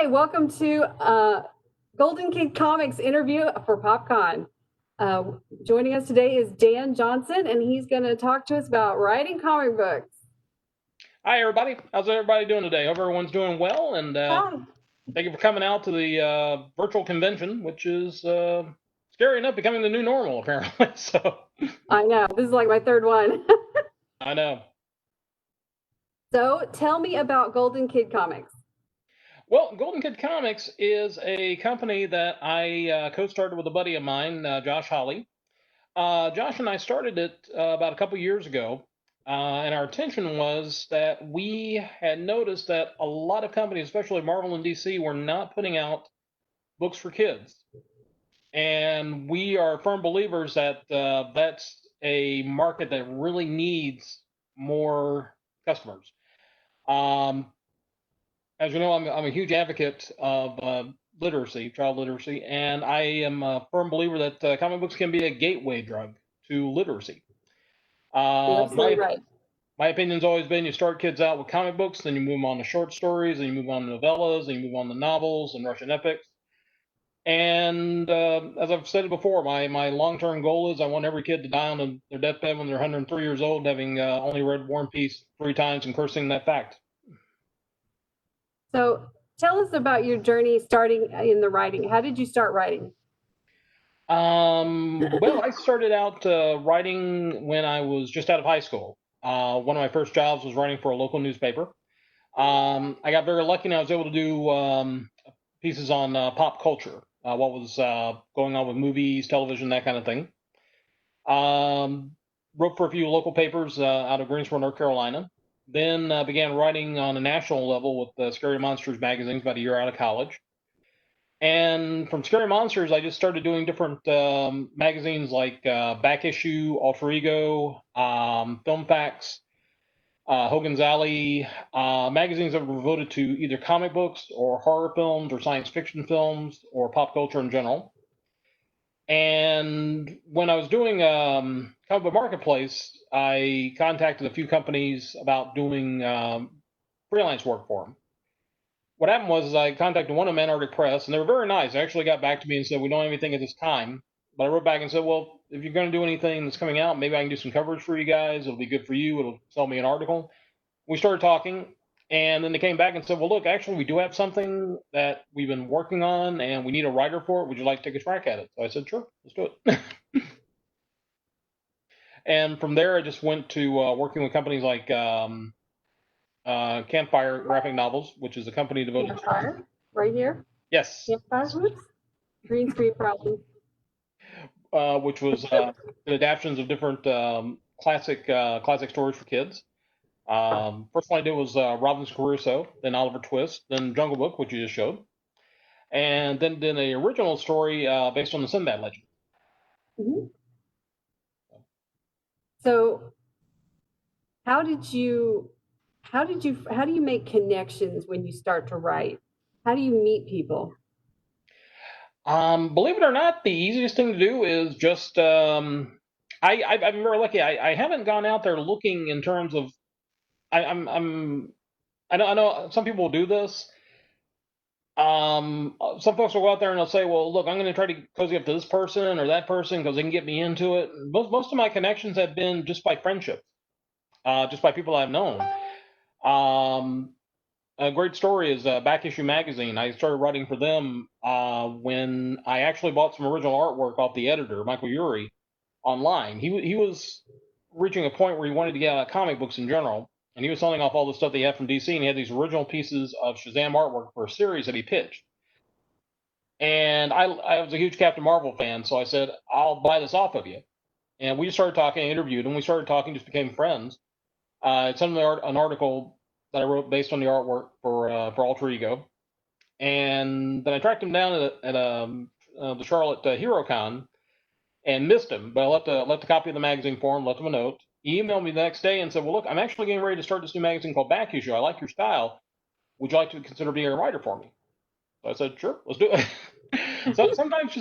Hi, welcome to Golden Kid Comics interview for PopCon. Joining us today is Dan Johnson, and he's going to talk to us about writing comic books. Hi, everybody. How's everybody doing today? Hope everyone's doing well, and thank you for coming out to the virtual convention, which is scary enough becoming the new normal, apparently. So I know. This is like my third one. I know. So tell me about Golden Kid Comics. Well, Golden Kid Comics is a company that I co-started with a buddy of mine, Josh Holly. Josh and I started it about a couple years ago, and our intention was that we had noticed that a lot of companies, especially Marvel and DC, were not putting out books for kids. And we are firm believers that that's a market that really needs more customers. Um, as you know, I'm a huge advocate of literacy, child literacy, and I am a firm believer that comic books can be a gateway drug to literacy. You're Uh, absolutely my right. my opinion's always been you start kids out with comic books, then you move them on to short stories, then you move on to novellas, then you move on to novels and Russian epics. And as I've said before, my long-term goal is I want every kid to die on their deathbed when they're 103 years old, having only read War and Peace 3 times and cursing that fact. So tell us about your journey starting in the writing. How did you start writing? Well, I started out writing when I was just out of high school. One of my first jobs was writing for a local newspaper. I got very lucky and I was able to do pieces on pop culture, what was going on with movies, television, that kind of thing. Wrote for a few local papers out of Greensboro, North Carolina. Then began writing on a national level with Scary Monsters magazines about a year out of college. And from Scary Monsters, I just started doing different magazines like Back Issue, Alter Ego, Film Facts, Hogan's Alley, magazines that were devoted to either comic books or horror films or science fiction films or pop culture in general. And when I was doing Comic Book Marketplace, I contacted a few companies about doing freelance work for them. What happened was is I contacted one of them, Antarctic Press, and they were very nice. They actually got back to me and said, we don't have anything at this time. But I wrote back and said, well, if you're going to do anything that's coming out, maybe I can do some coverage for you guys. It'll be good for you. It'll sell me an article. We started talking, and then they came back and said, well, look, actually, we do have something that we've been working on, and we need a writer for it. Would you like to take a crack at it? So I said, sure, let's do it. And from there, I just went to working with companies like Campfire Graphic Novels, which is a company devoted Campfire, right here. Yes. Campfire, whoops. Green screen problem. Which was adaptations of different classic stories for kids. First one I did was Robinson Crusoe, then Oliver Twist, then Jungle Book, which you just showed, and then did an original story based on the Sinbad legend. Mm-hmm. So how do you make connections when you start to write? How do you meet people? Believe it or not, the easiest thing to do is just I've been very lucky. I haven't gone out there looking in terms of I know some people will do this. Some folks will go out there and they'll say, well, look, I'm going to try to cozy up to this person or that person because they can get me into it. Most of my connections have been just by friendship, just by people I've known. A great story is Back Issue magazine. I started writing for them when I actually bought some original artwork off the editor, Michael Urey, online. He was reaching a point where he wanted to get out of comic books in general, and he was selling off all the stuff that he had from DC, and he had these original pieces of Shazam artwork for a series that he pitched. And I was a huge Captain Marvel fan, so I said, I'll buy this off of you. And we just started talking, interviewed, and we started talking, just became friends. It's an article that I wrote based on the artwork for Alter Ego, and then I tracked him down at the Charlotte HeroCon and missed him, but I left a copy of the magazine for him, left him a note. He emailed me the next day and said, well, look, I'm actually getting ready to start this new magazine called Back Issue. I like your style. Would you like to consider being a writer for me? So I said, sure, let's do it. So sometimes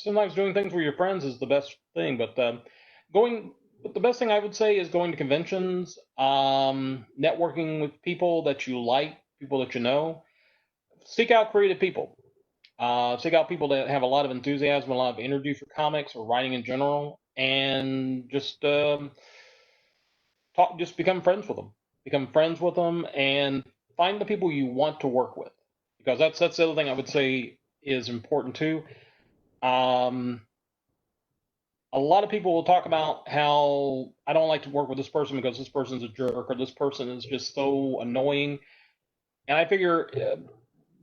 sometimes doing things with your friends is the best thing, but the best thing I would say is going to conventions, networking with people that you like, people that you know. seek out creative people. Seek out people that have a lot of enthusiasm, a lot of energy for comics or writing in general, and just become friends with them. Become friends with them, and find the people you want to work with, because that's the other thing I would say is important too. Um, a lot of people will talk about how I don't like to work with this person because this person's a jerk or this person is just so annoying. And I figure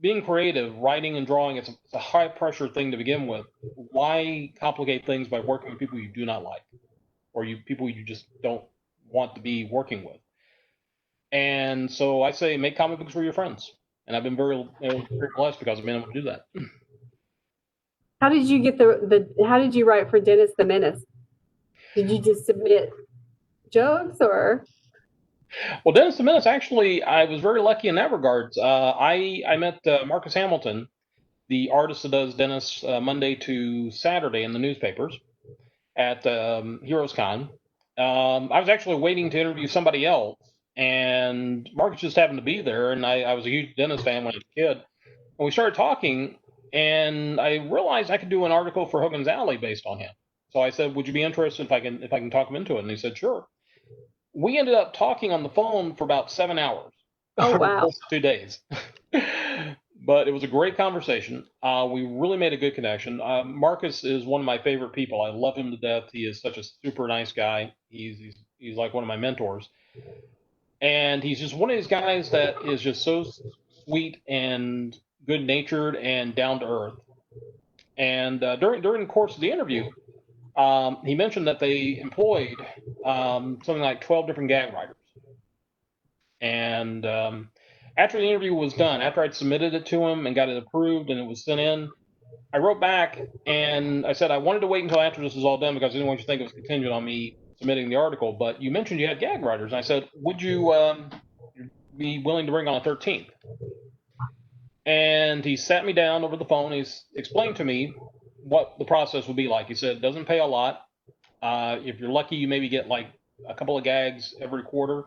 being creative, writing and drawing, it's a high pressure thing to begin with. Why complicate things by working with people you do not like or people you just don't want to be working with? And so I say make comic books for your friends. And I've been very blessed because I've been able to do that. How did you get how did you write for Dennis the Menace? Did you just submit jokes or? Well, Dennis the Menace, actually, I was very lucky in that regards. I met Marcus Hamilton, the artist that does Dennis Monday to Saturday in the newspapers at Heroes Con. I was actually waiting to interview somebody else, and Marcus just happened to be there, and I was a huge Dennis fan when I was a kid. And we started talking, and I realized I could do an article for Hogan's Alley based on him. So I said, "Would you be interested if I can talk him into it?" And he said, "Sure." We ended up talking on the phone for about 7 hours Oh, over the wow. course of 2 days. But it was a great conversation. We really made a good connection. Marcus is one of my favorite people. I love him to death. He is such a super nice guy. He's like one of my mentors, and he's just one of these guys that is just so sweet and good natured and down to earth. And during the course of the interview, he mentioned that they employed something like 12 different gag writers. And after the interview was done, after I'd submitted it to him and got it approved and it was sent in, I wrote back and I said I wanted to wait until after this was all done because I didn't want you to think it was contingent on me submitting the article. But you mentioned you had gag writers, and I said, would you be willing to bring on a 13th? And he sat me down over the phone. He's explained to me what the process would be like. He said it doesn't pay a lot. If you're lucky, you maybe get like a couple of gags every quarter.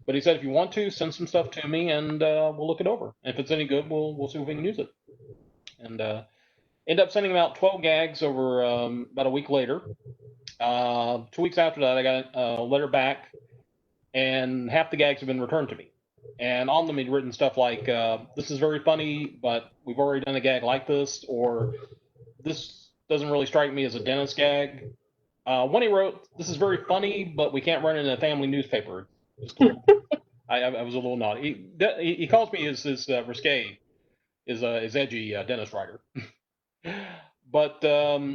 But he said, if you want to, send some stuff to me, and we'll look it over. And if it's any good, we'll see if we can use it. And end up sending him out 12 gags over about a week later. 2 weeks after that, I got a letter back, and half the gags have been returned to me. And on them, he'd written stuff like, "This is very funny, but we've already done a gag like this," or "This doesn't really strike me as a Dennis gag." One he wrote, "This is very funny, but we can't run it in a family newspaper." I was a little naughty. He calls me his risque, his edgy Dennis writer. But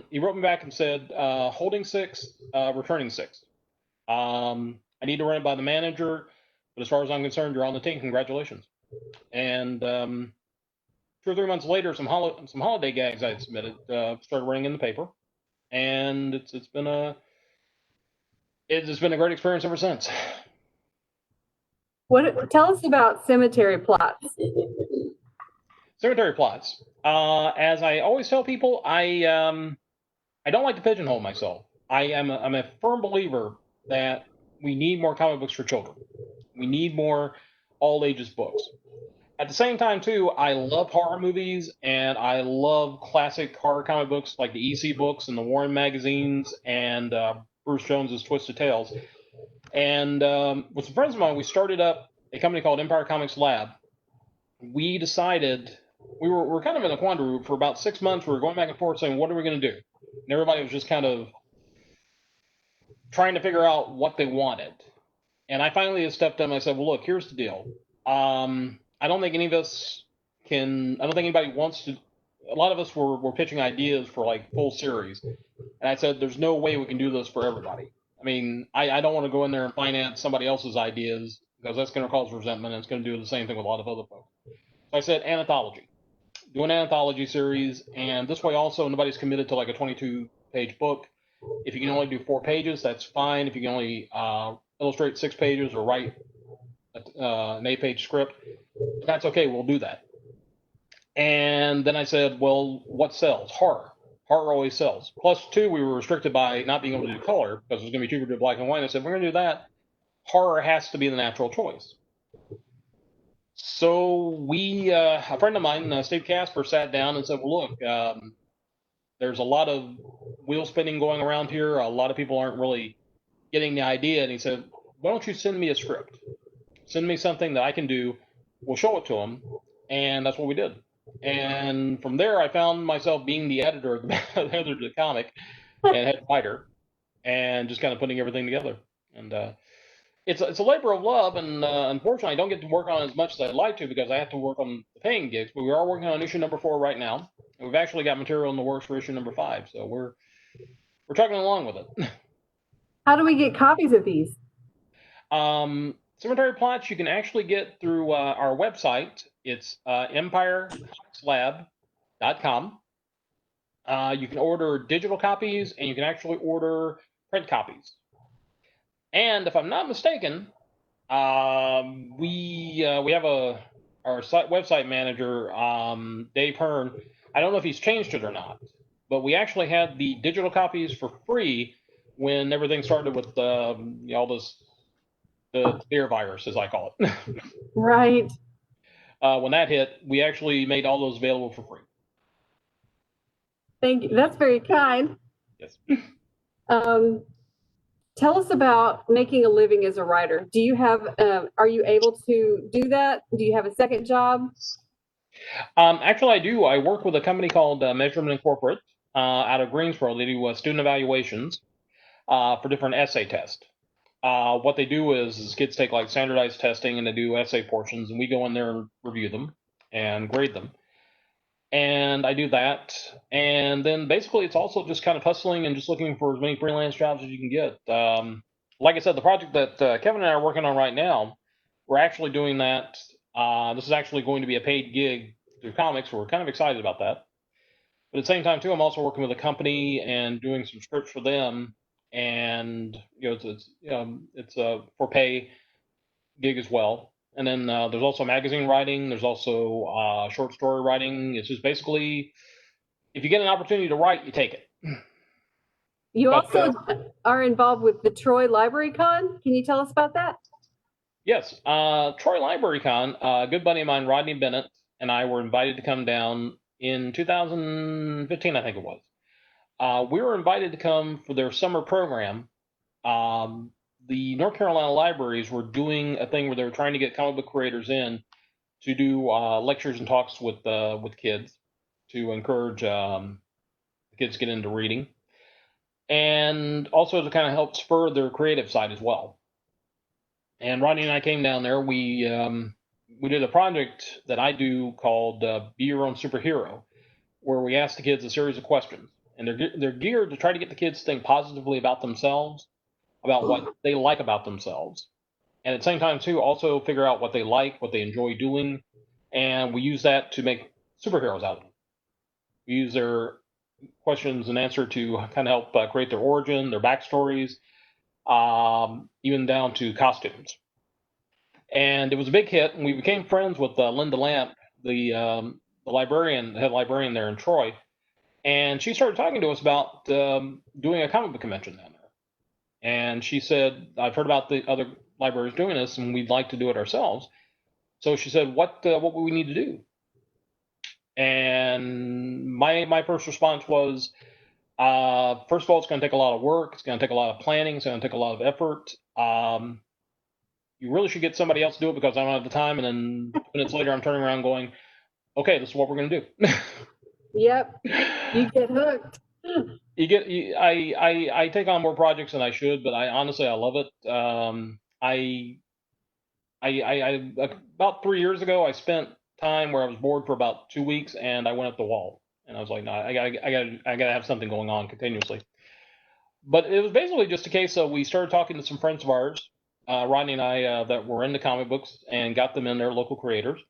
he wrote me back and said, "Holding 6, returning 6. I need to run it by the manager, but as far as I'm concerned, you're on the team. Congratulations." And 2 or 3 months later, some holiday gags I had submitted started running in the paper, and it's been a great experience ever since. Tell us about cemetery plots. Cemetery plots. As I always tell people, I don't like to pigeonhole myself. I'm a firm believer that we need more comic books for children. We need more all ages books. At the same time, too, I love horror movies and I love classic horror comic books like the EC books and the Warren magazines and Bruce Jones's Twisted Tales. And with some friends of mine, we started up a company called Empire Comics Lab. We decided we were kind of in a quandary for about 6 months. We were going back and forth saying, what are we going to do? And everybody was just kind of trying to figure out what they wanted. And I finally stepped up and I said, well, look, here's the deal. I don't think any of us can, I don't think anybody wants to, a lot of us were pitching ideas for like full series. And I said, there's no way we can do this for everybody. I mean, I don't want to go in there and finance somebody else's ideas because that's going to cause resentment and it's going to do the same thing with a lot of other folks. So I said, anthology. Do an anthology series, and this way also nobody's committed to like a 22-page book. If you can only do 4 pages, that's fine. If you can only illustrate 6 pages or write an 8-page script, that's okay. We'll do that. And then I said, well, what sells? Horror. Horror always sells. Plus, 2, we were restricted by not being able to do color because it was going to be cheaper to do black and white. I said, we're going to do that. Horror has to be the natural choice. So a friend of mine, Steve Casper, sat down and said, "Well, look, there's a lot of wheel spinning going around here. A lot of people aren't really getting the idea." And he said, "Why don't you send me a script? Send me something that I can do. We'll show it to him." And that's what we did. And from there, I found myself being the editor of the, editor of the comic and head writer, and just kind of putting everything together. And it's a labor of love, and unfortunately, I don't get to work on it as much as I'd like to because I have to work on the paying gigs. But we are working on issue number 4 right now, and we've actually got material in the works for issue number 5. So we're trucking along with it. How do we get copies of these? Cemetery Plots you can actually get through our website. It's empirecomicsLab.com. You can order digital copies, and you can actually order print copies. And if I'm not mistaken, we have our website manager, Dave Hearn. I don't know if he's changed it or not, but we actually had the digital copies for free when everything started with all this the beer virus, as I call it. Right. When that hit, we actually made all those available for free. Thank you. That's very kind. Yes. Tell us about making a living as a writer. Do you have, are you able to do that? Do you have a second job? Actually, I do. I work with a company called Measurement Incorporate out of Greensboro. They do student evaluations for different essay tests. What they do is kids take like standardized testing and they do essay portions, and we go in there and review them and grade them. And I do that. And then basically it's also just kind of hustling and just looking for as many freelance jobs as you can get. Like I said, the project that Kevin and I are working on right now, we're actually doing that. This is actually going to be a paid gig through comics. We're kind of excited about that. But at the same time, too, I'm also working with a company and doing some scripts for them. And it's a for pay gig as well. And then there's also magazine writing. There's also short story writing. It's just basically, if you get an opportunity to write, you take it. You also are involved with the Troy Library Con. Can you tell us about that? Yes. Troy Library Con, a good buddy of mine, Rodney Bennett, and I were invited to come down in 2015, I think it was. We were invited to come for their summer program. The North Carolina libraries were doing a thing where they were trying to get comic book creators in to do lectures and talks with kids to encourage the kids to get into reading, and also to kind of help spur their creative side as well. And Rodney and I came down there. We did a project that I do called Be Your Own Superhero, where we ask the kids a series of questions, and they're geared to try to get the kids to think positively about themselves, about what they like about themselves, and at the same time too also figure out what they like, what they enjoy doing, and we use that to make superheroes out of them. We use their questions and answer to kind of help create their origin, their backstories, even down to costumes. And it was a big hit, and we became friends with Linda Lamp, the librarian, the head librarian there in Troy, and she started talking to us about doing a comic book convention down there. And she said, "I've heard about the other libraries doing this, and we'd like to do it ourselves." So she said, "What would we need to do?" And my first response was, first of all, it's going to take a lot of work. It's going to take a lot of planning. It's going to take a lot of effort. You really should get somebody else to do it because I don't have the time. And then 2 minutes later, I'm turning around going, "Okay, this is what we're going to do." Yep, you get hooked. I take on more projects than I should, but I honestly I love it. I about 3 years ago I spent time where I was bored for about 2 weeks, and I went up the wall, and I was like, "No, I gotta have something going on continuously." But it was basically just a case of we started talking to some friends of ours, Rodney and I, that were into comic books, and got them in, their local creators.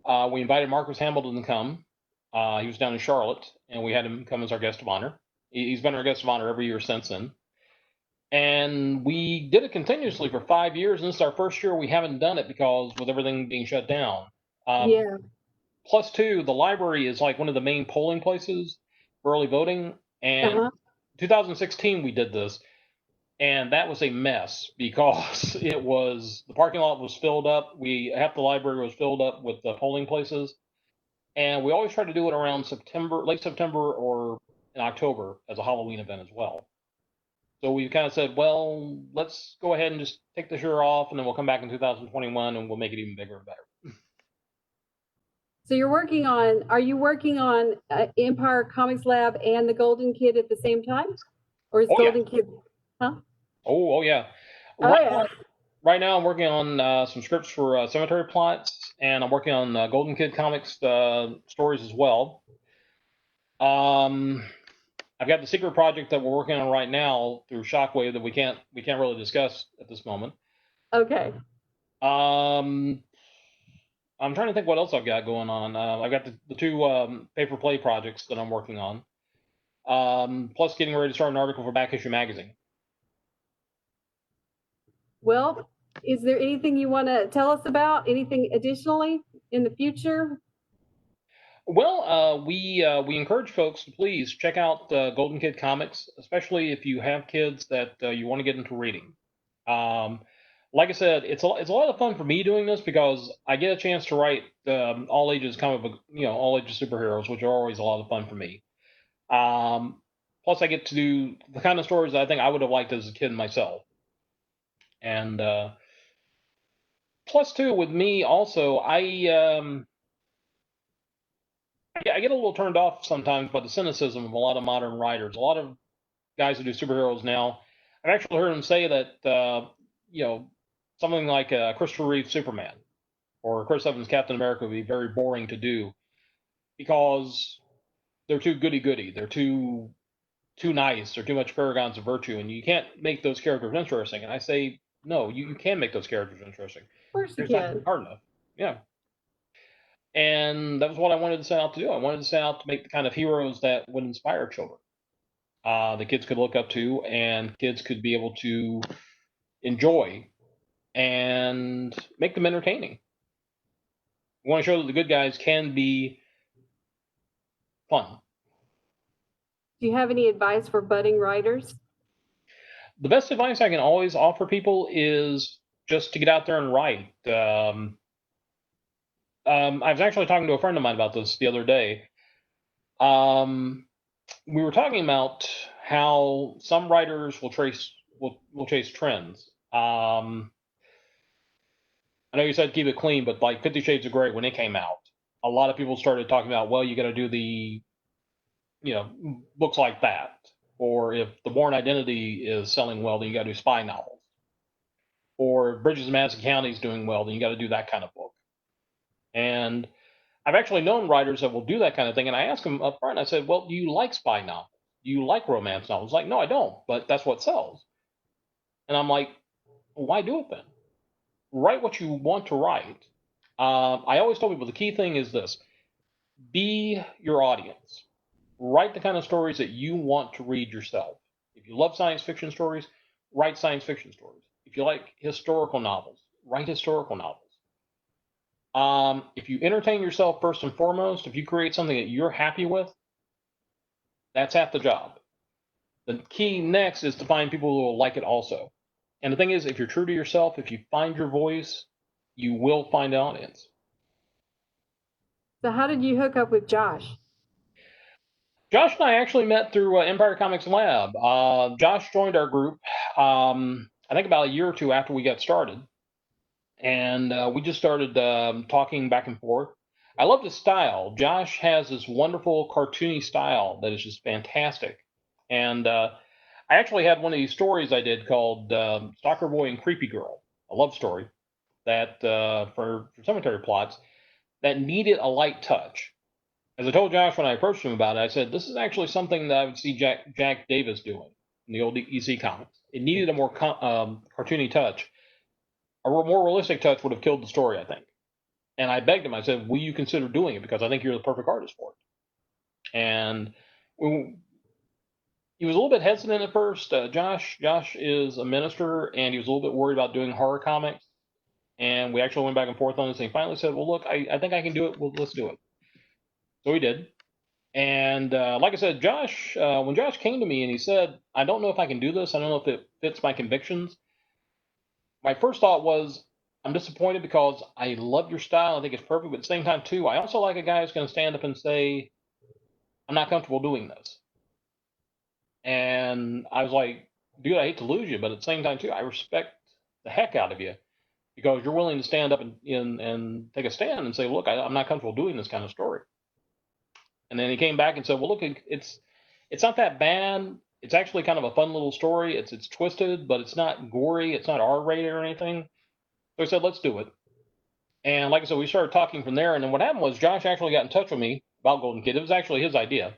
We invited Marcus Hamilton to come. He was down in Charlotte, and we had him come as our guest of honor. He's been our guest of honor every year since then. And we did it continuously for 5 years, and this is our first year we haven't done it because with everything being shut down. Yeah. Plus, two, the library is like one of the main polling places for early voting. And 2016 we did this. And that was a mess because the parking lot was filled up. Half the library was filled up with the polling places, and we always try to do it around September, late September, or in October as a Halloween event as well. So we kind of said, well, let's go ahead and just take this year off, and then we'll come back in 2021 and we'll make it even bigger and better. So are you working on Empire Comics Lab and the Golden Kid at the same time? Or is Oh yeah. Golden Kid, huh? Oh yeah. Oh yeah. Right now I'm working on some scripts for Cemetery Plots, and I'm working on Golden Kid Comics stories as well. I've got the secret project that we're working on right now through Shockwave that we can't really discuss at this moment. Okay. I'm trying to think what else I've got going on. I've got the two paper play projects that I'm working on. Plus getting ready to start an article for Back Issue Magazine. Well, is there anything you want to tell us about? Anything additionally in the future? Well, we encourage folks to please check out Golden Kid Comics, especially if you have kids that you want to get into reading. Like I said, it's a lot of fun for me doing this because I get a chance to write all ages comic book, all ages superheroes, which are always a lot of fun for me. Plus, I get to do the kind of stories that I think I would have liked as a kid myself. And plus, too, with me also, I get a little turned off sometimes by the cynicism of a lot of modern writers. A lot of guys who do superheroes now, I've actually heard them say that, something like Christopher Reeve's Superman or Chris Evans' Captain America would be very boring to do because they're too goody-goody. They're too nice. They're too much paragons of virtue, and you can't make those characters interesting. And I say, no, you can make those characters interesting. Of course you It's not can. hard enough. Yeah. And that was what I wanted to set out to do. I wanted to set out to make the kind of heroes that would inspire children. The kids could look up to, and kids could be able to enjoy and make them entertaining. We want to show that the good guys can be fun. Do you have any advice for budding writers? The best advice I can always offer people is just to get out there and write. I was actually talking to a friend of mine about this the other day. We were talking about how some writers will chase trends. I know you said keep it clean, but like 50 Shades of Grey, when it came out, a lot of people started talking about, well, you got to do the, books like that. Or if The Bourne Identity is selling well, then you got to do spy novels. Or if Bridges of Madison County is doing well, then you got to do that kind of book. And I've actually known writers that will do that kind of thing. And I asked them up front, I said, well, do you like spy novels? Do you like romance novels? Like, no, I don't, but that's what sells. And I'm like, well, why do it then? Write what you want to write. I always tell people the key thing is this: be your audience. Write the kind of stories that you want to read yourself. If you love science fiction stories, write science fiction stories. If you like historical novels, write historical novels. If you entertain yourself first and foremost, if you create something that you're happy with, that's half the job. The key next is to find people who will like it also. And the thing is, if you're true to yourself, if you find your voice, you will find an audience. So how did you hook up with Josh? Josh and I actually met through Empire Comics Lab. Josh joined our group, I think about a year or two after we got started. And we just started talking back and forth. I love his style. Josh has this wonderful cartoony style that is just fantastic. And I actually had one of these stories I did called Stalker Boy and Creepy Girl, a love story that for cemetery plots that needed a light touch. As I told Josh when I approached him about it, I said, this is actually something that I would see Jack Davis doing in the old EC comics. It needed a more cartoony touch. A more realistic touch would have killed the story, I think. And I begged him, I said, will you consider doing it? Because I think you're the perfect artist for it. And he was a little bit hesitant at first. Josh is a minister, and he was a little bit worried about doing horror comics. And we actually went back and forth on this, and he finally said, well, look, I think I can do it. Well, let's do it. So we did. And like I said, Josh, when Josh came to me and he said, I don't know if I can do this, I don't know if it fits my convictions, my first thought was, I'm disappointed because I love your style. I think it's perfect. But at the same time, too, I also like a guy who's going to stand up and say, I'm not comfortable doing this. And I was like, dude, I hate to lose you, but at the same time, too, I respect the heck out of you because you're willing to stand up and take a stand and say, look, I'm not comfortable doing this kind of story. And then he came back and said, well, look, it's not that bad. It's actually kind of a fun little story. It's twisted, but it's not gory. It's not R-rated or anything. So I said, let's do it. And like I said, we started talking from there. And then what happened was Josh actually got in touch with me about Golden Kid. It was actually his idea.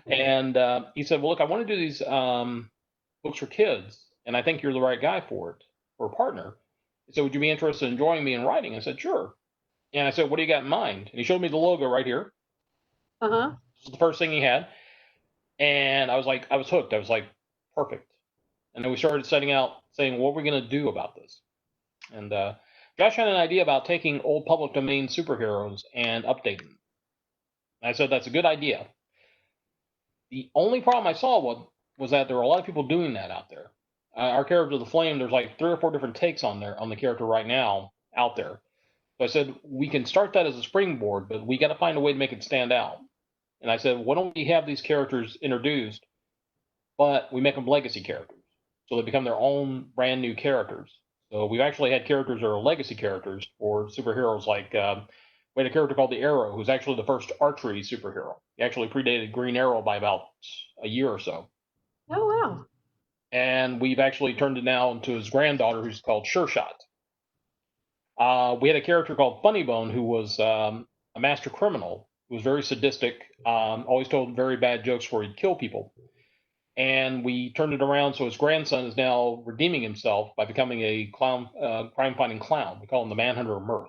And he said, well, look, I want to do these books for kids, and I think you're the right guy for it, for a partner. He said, would you be interested in joining me in writing? I said, sure. And I said, what do you got in mind? And he showed me the logo right here. Uh-huh. This is the first thing he had. And I was like, I was hooked. I was like, perfect. And then we started setting out saying, what are we going to do about this? And Josh had an idea about taking old public domain superheroes and updating them. I said, that's a good idea. The only problem I saw was that there were a lot of people doing that out there. Our character, the Flame, there's like 3 or 4 different takes on the character right now out there. So I said, we can start that as a springboard, but we got to find a way to make it stand out. And I said, why don't we have these characters introduced, but we make them legacy characters. So they become their own brand new characters. So we've actually had characters that are legacy characters for superheroes like we had a character called the Arrow, who's actually the first archery superhero. He actually predated Green Arrow by about a year or so. Oh, wow. And we've actually turned it now into his granddaughter, who's called Sure Shot. We had a character called Funny Bone, who was a master criminal, who was very sadistic, always told very bad jokes where he'd kill people. And we turned it around so his grandson is now redeeming himself by becoming a clown, crime-fighting clown. We call him the Manhunter of Mirth.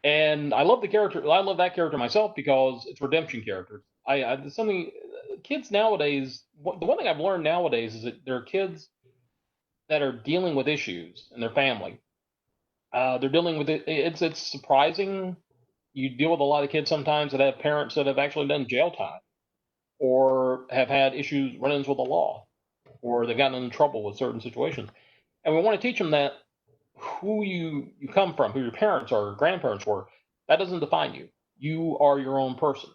And I love the character. I love that character myself because it's redemption characters. Something kids nowadays. The one thing I've learned nowadays is that there are kids that are dealing with issues in their family. They're dealing with it. It's surprising. You deal with a lot of kids sometimes that have parents that have actually done jail time, or have had issues, run-ins with the law, or they've gotten in trouble with certain situations. And we want to teach them that who you come from, who your parents or grandparents were, that doesn't define you. You are your own person.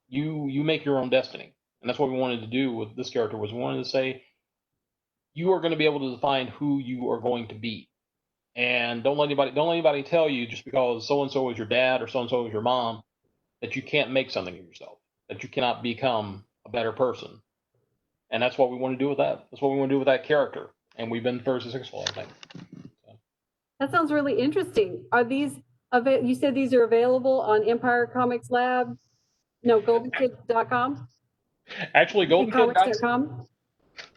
You make your own destiny. And that's what we wanted to do with this character was we wanted to say you are going to be able to define who you are going to be. And don't let anybody tell you just because so and so is your dad or so and so is your mom that you can't make something of yourself, that you cannot become a better person. And that's what we want to do with that. That's what we want to do with that character. And we've been very successful, I think. That sounds really interesting. Are these you said these are available on Empire Comics Lab? No, goldenkid.com? Actually, goldenkidcomics.com?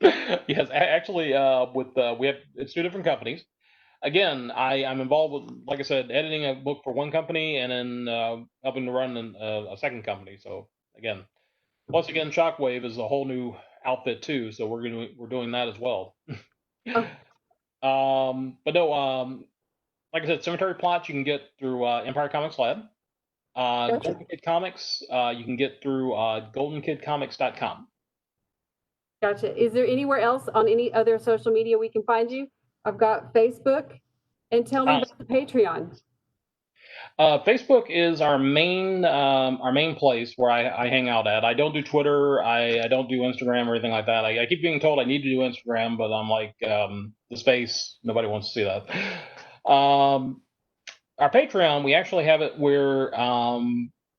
Yes, actually, we have it's 2 different companies. Again, I'm involved with, like I said, editing a book for one company and then helping to run a second company. So again, plus again, Shockwave is a whole new outfit too. So we're doing that as well. Oh. But no, like I said, Cemetery Plots you can get through Empire Comics Lab. Gotcha. Golden Kid Comics you can get through goldenkidcomics.com. Gotcha. Is there anywhere else on any other social media we can find you? I've got Facebook. And tell me about the Patreon. Facebook is our main place where I hang out at. I don't do Twitter. I don't do Instagram or anything like that. I keep being told I need to do Instagram, but I'm like the space. Nobody wants to see that. Our Patreon, we actually have it where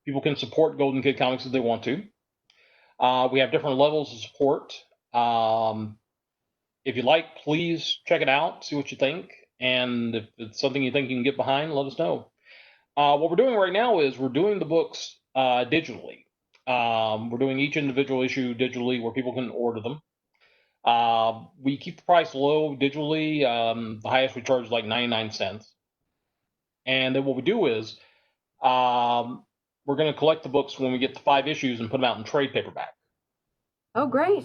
people can support Golden Kid Comics if they want to. We have different levels of support. If you like, please check it out, see what you think. And if it's something you think you can get behind, let us know. What we're doing right now is we're doing the books digitally. We're doing each individual issue digitally where people can order them. We keep the price low digitally. The highest we charge is like 99 cents. And then what we do is we're going to collect the books when we get to 5 issues and put them out in trade paperback. Oh, great.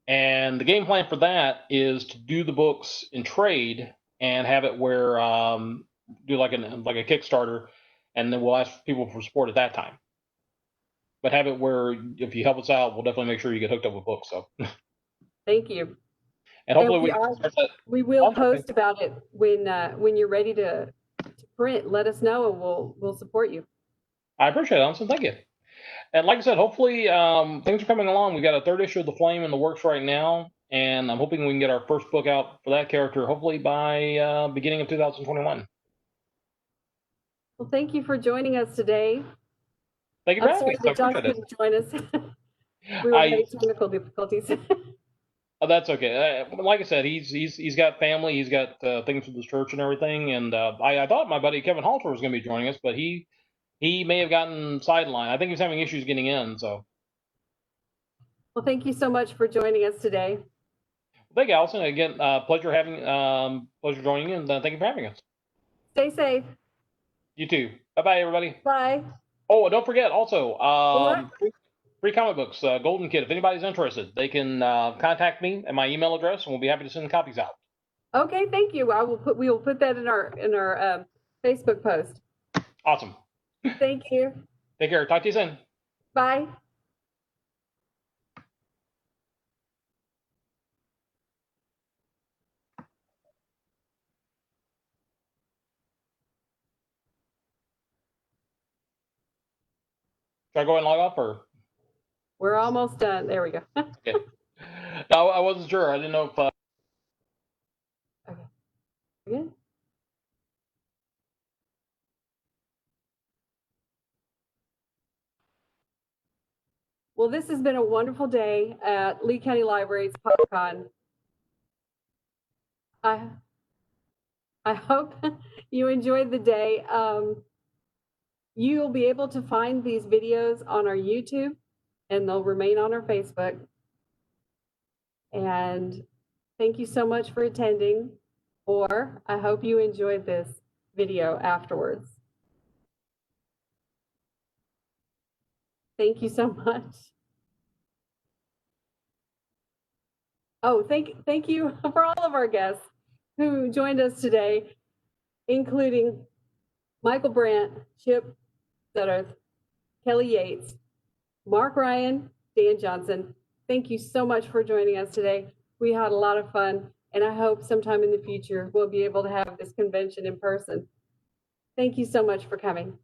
And the game plan for that is to do the books in trade and have it where do like a Kickstarter and then we'll ask people for support at that time. But have it where if you help us out, we'll definitely make sure you get hooked up with books. So Thank you. and hopefully we will post about it when you're ready to print. Let us know, and we'll support you. I appreciate it, Allison. Thank you. And like I said, hopefully things are coming along. We got a third issue of The Flame in the works right now, and I'm hoping we can get our first book out for that character hopefully by beginning of 2021. Well, thank you for joining us today. Thank you for I'm having sorry me. that John couldn't join us. We were having technical difficulties. Oh, that's okay. Like I said, he's got family, he's got things with his church and everything, and I thought my buddy Kevin Halter was going to be joining us, but he may have gotten sidelined. I think he's having issues getting in. So, well, thank you so much for joining us today. Thank you, Allison. Again, pleasure joining you, and thank you for having us. Stay safe. You too. Bye, everybody. Bye. Oh, and don't forget also. Free comic books, Golden Kid. If anybody's interested, they can contact me at my email address, and we'll be happy to send copies out. Okay, thank you. We will put that in our Facebook post. Awesome. Thank you. Take care. Talk to you soon. Bye. Should I go ahead and log off, or? We're almost done. There we go. Okay. No, I wasn't sure. I didn't know if. Okay. Good. Well, this has been a wonderful day at Lee County Library's PopCon. I hope you enjoyed the day. You'll be able to find these videos on our YouTube, and they'll remain on our Facebook. And thank you so much for attending, or I hope you enjoyed this video afterwards. Thank you so much. Oh, thank you for all of our guests who joined us today, including Michael Brandt, Chip Sudderth, Kelly Yates, Mark Ryan, Dan Johnson. Thank you so much for joining us today. We had a lot of fun, and I hope sometime in the future we'll be able to have this convention in person. Thank you so much for coming.